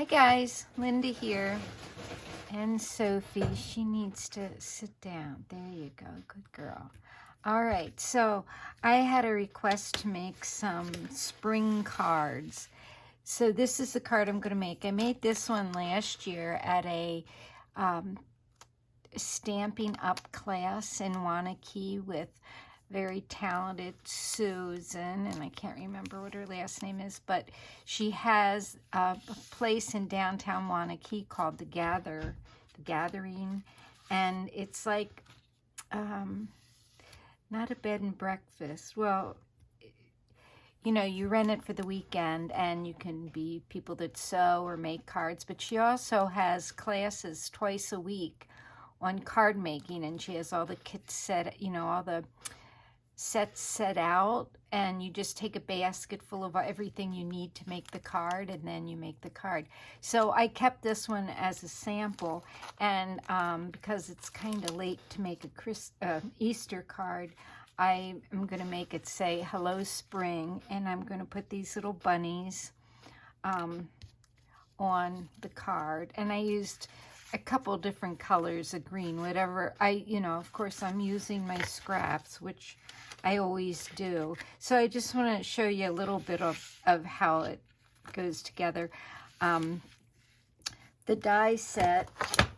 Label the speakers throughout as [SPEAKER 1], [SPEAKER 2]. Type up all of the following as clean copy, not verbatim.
[SPEAKER 1] Guys, Linda here, and Sophie, she needs to sit down. There you go, good girl. All right, so I had a request to make some spring cards. So this is the card I'm going to make. I made this one last year at a Stampin' Up class in Wanakee with very talented Susan, and I can't remember what her last name is, but she has a place in downtown Wanakee called The Gathering, and it's like not a bed and breakfast. Well, you know, you rent it for the weekend and you can be people that sew or make cards, but she also has classes twice a week on card making, and she has all the kits set, you know, all the sets set out, and you just take a basket full of everything you need to make the card, and then you make the card. So I kept this one as a sample, and because it's kind of late to make a Easter card, I am going to make it say Hello Spring, and I'm going to put these little bunnies on the card, and I used a couple different colors of green, whatever you know, of course I'm using my scraps, which I always do. So I just want to show you a little bit of how it goes together. The die set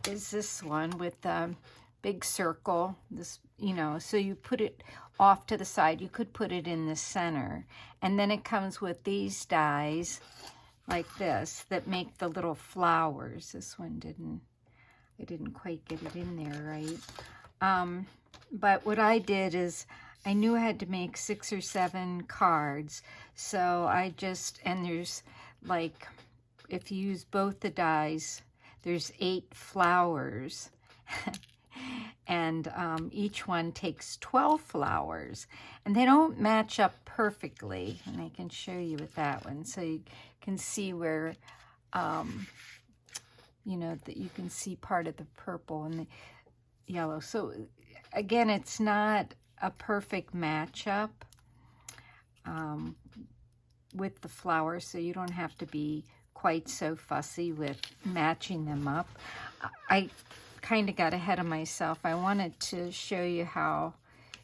[SPEAKER 1] is this one with the big circle, this, you know, so you put it off to the side. You could put it in the center, and then it comes with these dies like this that make the little flowers. This one I didn't quite get it in there right. But what I did is I knew I had to make 6 or 7 cards. So I just, and there's like, if you use both the dies, there's 8 flowers. And each one takes 12 flowers. And they don't match up perfectly. And I can show you with that one. So you can see where, you know, that you can see part of the purple and the yellow. So again, it's not a perfect matchup with the flowers, so you don't have to be quite so fussy with matching them up. I kind of got ahead of myself. I wanted to show you how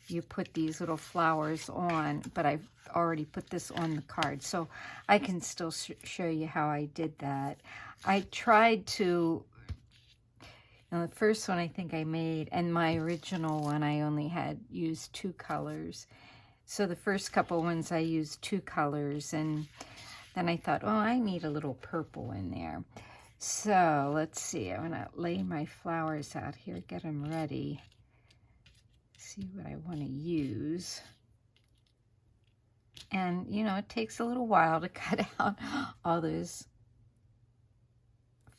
[SPEAKER 1] you put these little flowers on, but I've already put this on the card, so I can still show you how I did that. I tried to, the first one I think I made, and my original one I only had used 2 colors. So the first couple ones I used 2 colors, and then I thought, oh, I need a little purple in there. So let's see, I'm gonna lay my flowers out here, get them ready. See what I want to use. And you know, it takes a little while to cut out all those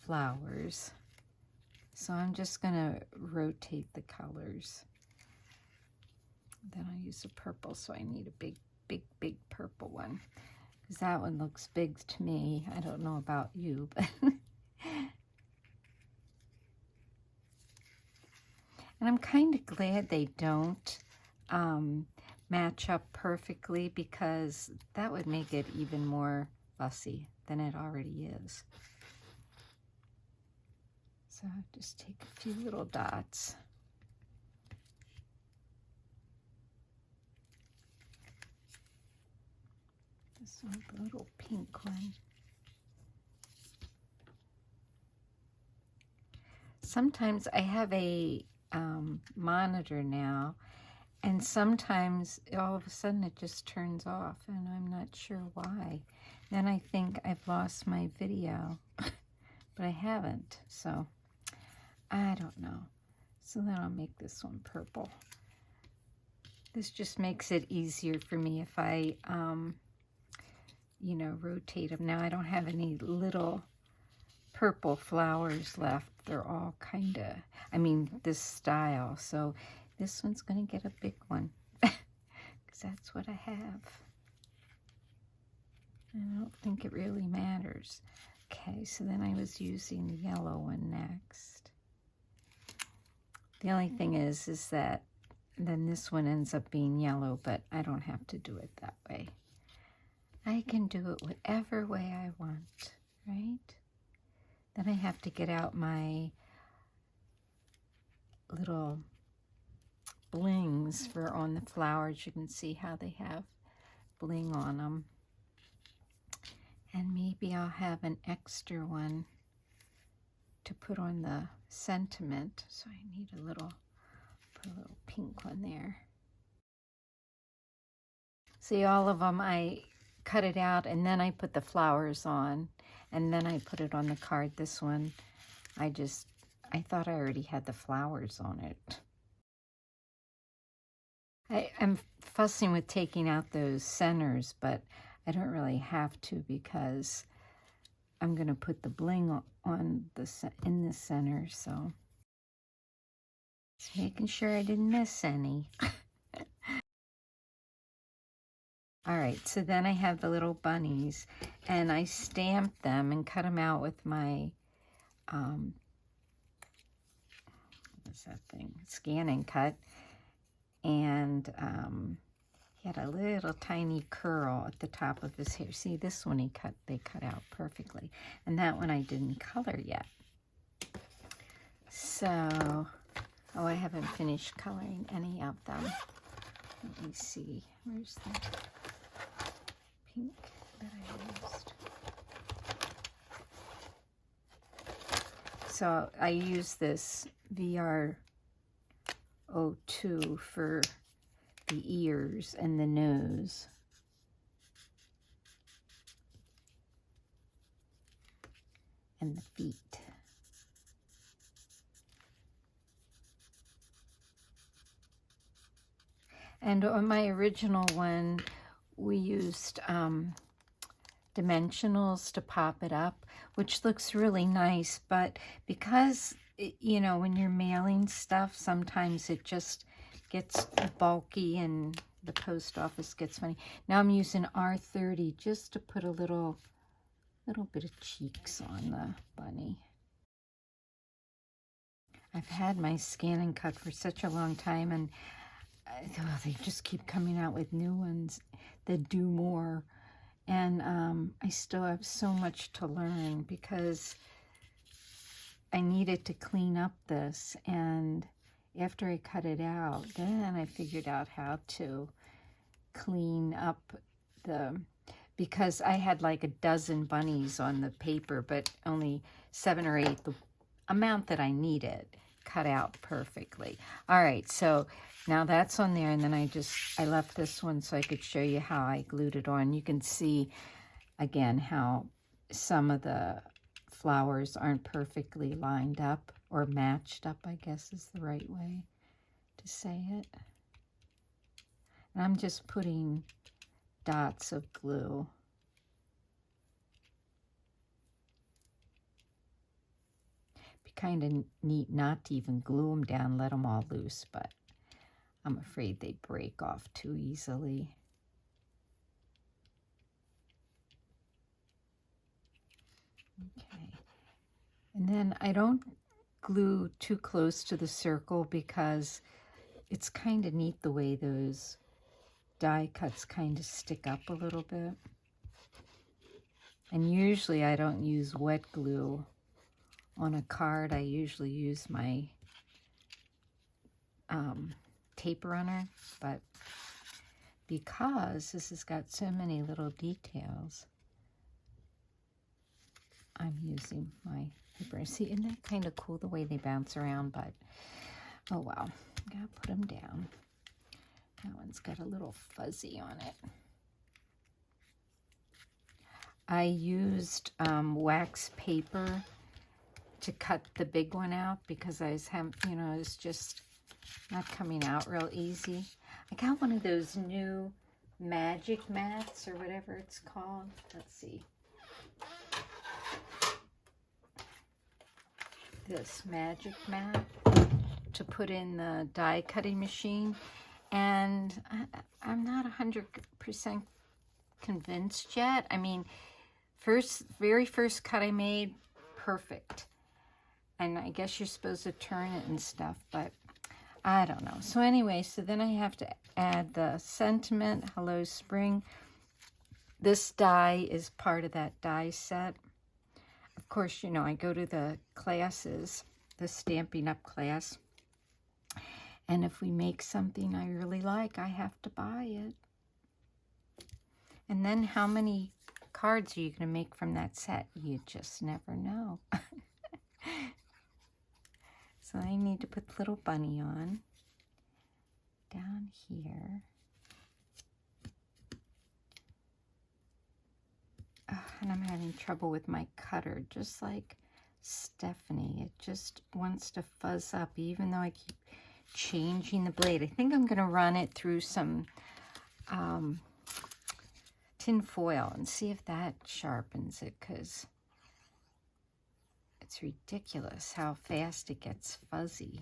[SPEAKER 1] flowers. So I'm just gonna rotate the colors. Then I'll use a purple, so I need a big purple one, because that one looks big to me. I don't know about you, but and I'm kind of glad they don't match up perfectly, because that would make it even more fussy than it already is. So I'll just take a few little dots. This one's a little pink one. Sometimes I have a monitor now, and sometimes all of a sudden it just turns off, and I'm not sure why. Then I think I've lost my video, but I haven't, so I don't know. So then I'll make this one purple. This just makes it easier for me if I, you know, rotate them. Now I don't have any little purple flowers left. They're all kind of, I mean, this style. So this one's going to get a big one, because that's what I have. I don't think it really matters. Okay, so then I was using the yellow one next. The only thing is that then this one ends up being yellow, but I don't have to do it that way. I can do it whatever way I want, right? Then I have to get out my little blings for on the flowers. You can see how they have bling on them. And maybe I'll have an extra one to put on the sentiment. So I need a little, put a little pink one there. See, all of them, I cut it out and then I put the flowers on and then I put it on the card. This one, I thought I already had the flowers on it. I'm fussing with taking out those centers, but I don't really have to because I'm going to put the bling on in the center. So just making sure I didn't miss any. All right, so then I have the little bunnies, and I stamped them and cut them out with my, what's that thing? Scan and cut. And he had a little tiny curl at the top of his hair. See, this one they cut out perfectly. And that one I didn't color yet. So, oh, I haven't finished coloring any of them. Let me see, where's the pink that I used? So I use this VR02 for the ears and the nose. And the feet. And on my original one, we used dimensionals to pop it up, which looks really nice, but because, you know, when you're mailing stuff, sometimes it just gets bulky and the post office gets funny. Now I'm using R30 just to put a little bit of cheeks on the bunny. I've had my scan and cut for such a long time, and they just keep coming out with new ones that do more. And I still have so much to learn because I needed to clean up this. And after I cut it out, then I figured out how to clean up because I had like a dozen bunnies on the paper, but only 7 or 8, the amount that I needed, cut out perfectly. All right, so now that's on there, and then I left this one so I could show you how I glued it on. You can see, again, how some of the flowers aren't perfectly lined up or matched up, I guess is the right way to say it. And I'm just putting dots of glue. Be kind of neat not to even glue them down, let them all loose, but I'm afraid they break off too easily. Okay. And then I don't glue too close to the circle because it's kind of neat the way those die cuts kind of stick up a little bit. And usually I don't use wet glue on a card. I usually use my tape runner, but because this has got so many little details, I'm using my paper. See, isn't that kind of cool the way they bounce around? But oh well, gotta put them down. That one's got a little fuzzy on it. I used wax paper to cut the big one out because I was it's just not coming out real easy. I got one of those new magic mats or whatever it's called. Let's see. This magic mat to put in the die cutting machine, and I'm not 100% convinced yet. I mean, very first cut I made, perfect. And I guess you're supposed to turn it and stuff, but I don't know. So anyway, so then I have to add the sentiment, Hello Spring. This die is part of that die set. of course, you know, I go to the classes, the Stampin' Up! Class, and if we make something I really like, I have to buy it. And then how many cards are you going to make from that set? You just never know. So I need to put Little Bunny on down here. And I'm having trouble with my cutter, just like Stephanie. It just wants to fuzz up, even though I keep changing the blade. I think I'm going to run it through some tin foil and see if that sharpens it, because it's ridiculous how fast it gets fuzzy.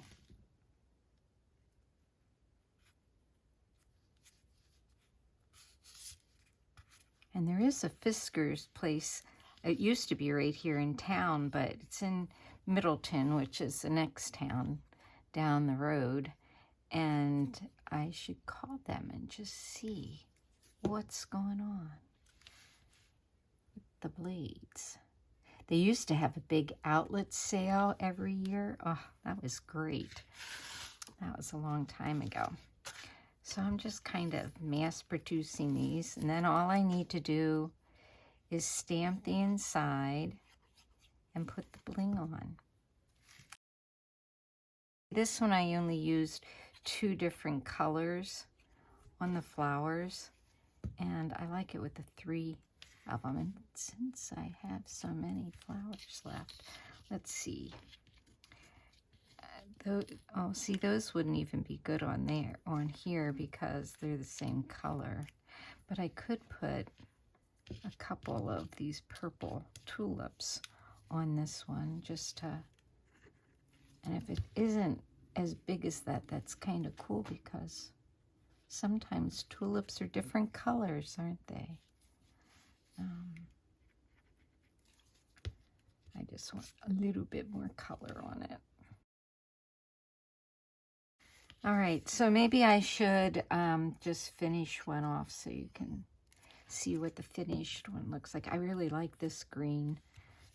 [SPEAKER 1] And there is a Fisker's place. It used to be right here in town, but it's in Middleton, which is the next town down the road. And I should call them and just see what's going on with the blades. They used to have a big outlet sale every year. Oh, that was great. That was a long time ago. So I'm just kind of mass producing these, and then all I need to do is stamp the inside and put the bling on. This one I only used 2 different colors on the flowers, and I like it with the 3 of them. And since I have so many flowers left, let's see. Oh, see, those wouldn't even be good on here because they're the same color. But I could put a couple of these purple tulips on this one just to, and if it isn't as big as that, that's kind of cool, because sometimes tulips are different colors, aren't they? I just want a little bit more color on it. All right, so maybe I should just finish one off so you can see what the finished one looks like. I really like this green,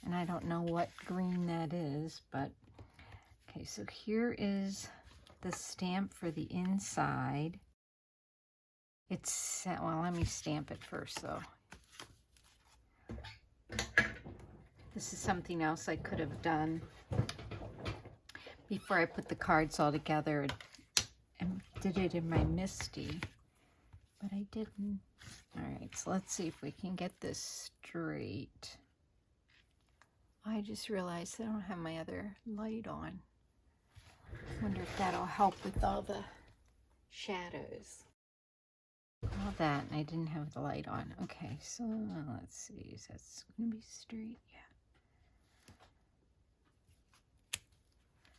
[SPEAKER 1] and I don't know what green that is, but okay, so here is the stamp for the inside. It's, well, let me stamp it first, though. This is something else I could have done before I put the cards all together and did it in my MISTI, but I didn't. All right, so let's see if we can get this straight. I just realized I don't have my other light on. I wonder if that'll help with all the shadows. All that, and I didn't have the light on. Okay, so let's see, is that going to be straight? Yeah.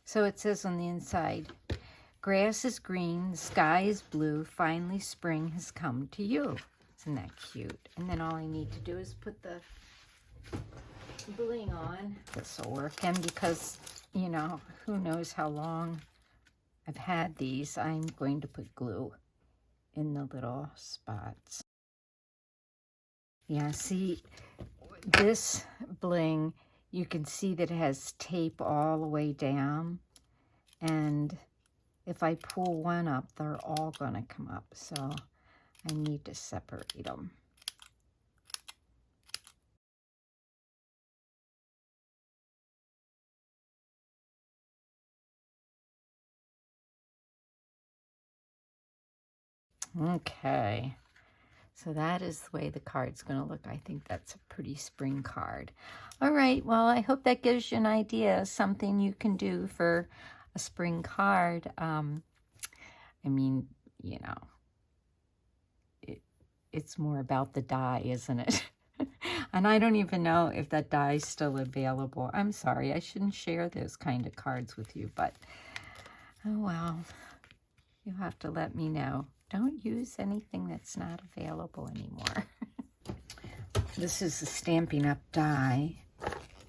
[SPEAKER 1] So it says on the inside, grass is green, the sky is blue, finally spring has come to you. Isn't that cute? And then all I need to do is put the bling on. This will work. And because, you know, who knows how long I've had these, I'm going to put glue in the little spots. Yeah, see, this bling, you can see that it has tape all the way down. And if I pull one up, they're all going to come up. So I need to separate them. Okay, so that is the way the card's going to look. I think that's a pretty spring card. All right, well, I hope that gives you an idea of something you can do for a spring card. I mean, you know, it's more about the die, isn't it? And I don't even know if that die is still available. I'm sorry, I shouldn't share those kind of cards with you, but oh well, you'll have to let me know. Don't use anything that's not available anymore. This is the Stampin' Up! Die.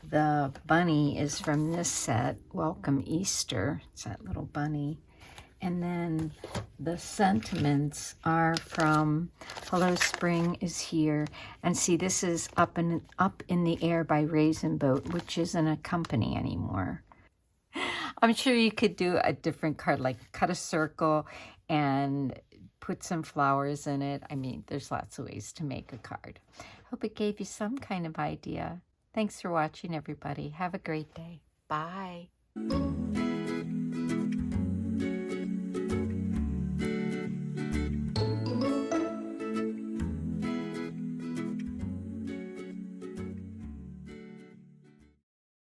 [SPEAKER 1] The bunny is from this set, Welcome Easter. It's that little bunny. And then the sentiments are from Hello Spring is Here. And see, this is Up in the Air by Raisin Boat, which isn't a company anymore. I'm sure you could do a different card, like cut a circle and put some flowers in it. I mean, there's lots of ways to make a card. Hope it gave you some kind of idea. Thanks for watching, everybody. Have a great day. Bye.